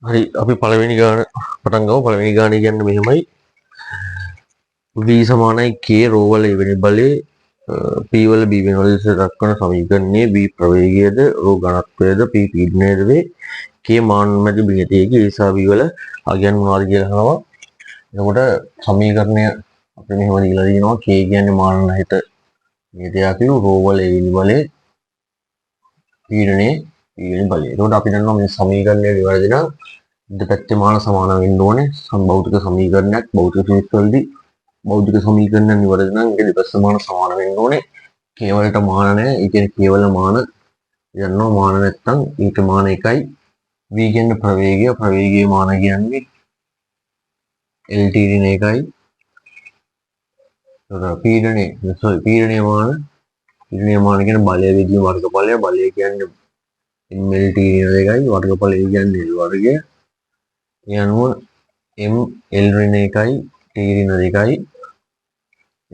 හරි අපි පළවෙනි ගාන පටන් ගමු. පළවෙනි ගානේ කියන්නේ මෙහෙමයි. v සමානයි k රෝ වල එවැනි බලයේ p වල b වෙන වල දක්වන සමීකරණයේ v ප්‍රවේගයද රෝ ඝනත්වයද p පීඩනයද වේ. k මාන මැද බිඳතියකි. ඒ නිසා v වල අගයන් මොනවද කියලා අහනවා. එතකොට සමීකරණය අපි මෙහෙම දීලා දිනවා. k කියන්නේ මාන රහිත බිඳතියකි. රෝ වල එවැනි බලයේ පීඩනයේ ඊළඟ බලය. එතකොට අපි දන්නවා මේ සමීකරණය නිවැරදි නම් දෙපැත්තේ මාන සමාන වෙන්න ඕනේ. සම්භෞතික සමීකරණයක් භෞතික ෆිසික්ස් වලදී භෞතික සමීකරණ නිවැරදි නම් ඒක දෙපැත්තේ මාන සමාන වෙන්න ඕනේ. k වලට මාන නැහැ. ඒ කියන්නේ k වල මාන යනවා මාන නැත්තම් ඊට මාන 1යි. v කියන්නේ ප්‍රවේගය. ප්‍රවේගයේ මාන කියන්නේ lt ඍණ 1යි. එතකොට පීඩනයේ මාන කියන්නේ බලය විදිහේ වර්ගඵලය. බලය කියන්නේ mlt ඍණ 2යි. වර්ගඵලය කියන්නේ l වර්ගය. ඒ අනුව m l ඍණ 1යි t ඍණ 2යි.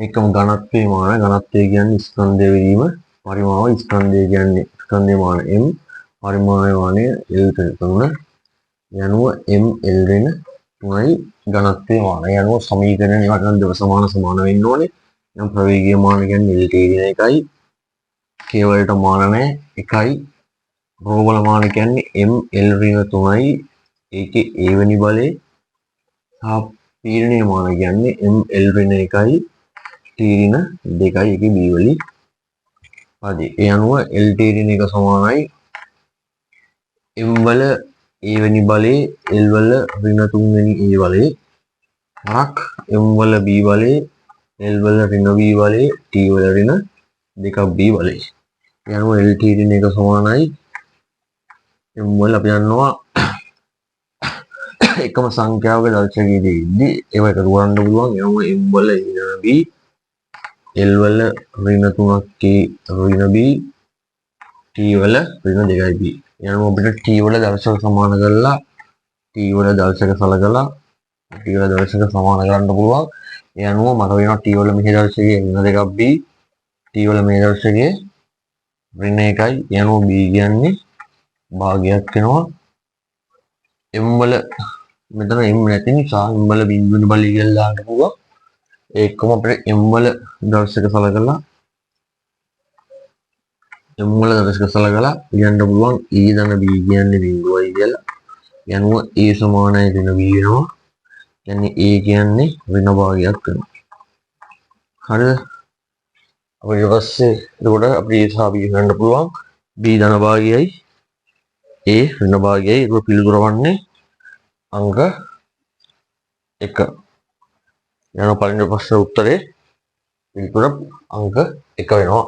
එකම ඝනත්වයේ මාන. ඝනත්වය කියන්නේ ස්කන්ධය විදීම පරිමාව. ස්කන්ධය කියන්නේ ස්කන්ධයේ මාන m පරිමාණයේ මානය l ඍණ 3. ඒ අනුව m l ඍණ 3යි ඝනත්වයේ මාන. ඒ අනුව සමීකරණය නිවැරදි දෙක සමාන වෙන්න ඕනේ. නම් ප්‍රවේගීය මාන කියන්නේ lt ඍණ 1යි. k වලට මාන නැහැ 1යි. රෝ වල මාන කියන්නේ m l ඍණ 3යි. ඒකේ a වෙනි බලේ සහ පීඩනීය මාන කියන්නේ m l ඍණ 1යි t ඍණ 2යි. ඒකේ b වලින් පදේ. ඒ අනුව lt ඍණ 1 සමානයි m වල a වෙනි බලේ l වල ඍණ 3 වෙනි a බලේ හරක් m වල b බලේ l වල ඍණ b බලේ t වල ඍණ 2ක් b බලේ. ඒ අනුව lt ඍණ 1 සමානයි m වල අපි දන්නවා එකම සංඛ්‍යාවක දර්ශකයේදී ඉද්දී ඒව එකතු කරන්න පුළුවන්. ඒ අනුව m වල ඍණ b l වල ඍණ 3ක් t ඍණ b t වල ඍණ 2යි b. ඒ අනුව අපිට t වල දර්ශක සමාන කරලා t වල දර්ශක සලකලා t වල දර්ශක සමාන කරන්න පුළුවන්. ඒ අනුව මට වෙනවා t වල මෙහි දර්ශකයේ ඍණ 2ක් b t වල මේ දර්ශකයේ ඍණ 1යි. ඒ අනුව b කියන්නේ භාගයක් වෙනවා. m වල මෙතන m නැති නිසා m වල බිඳුවෙන බලය කියලා දාන්න පුළුවන්. ඒකම අපිට m වල දර්ශක සලකලා කියන්න පුළුවන් e ධන b කියන්නේ බිඳුවයි කියලා. ඒ අනුව a සමානයි ඍණ b වෙනවා. කියන්නේ a කියන්නේ ඍණ භාගයක් වෙනවා. හරිද? අපි ඊට පස්සේ එතකොට අපිට a සහ b හොයන්න පුළුවන්. b ධන භාගයයි a ඍණ භාගයයි ඒක පිළිතුර වන්නේ අංක 1. යන පළවෙනි ප්‍රශ්න උත්තරේ පිළිතුර අංක 1 වෙනවා.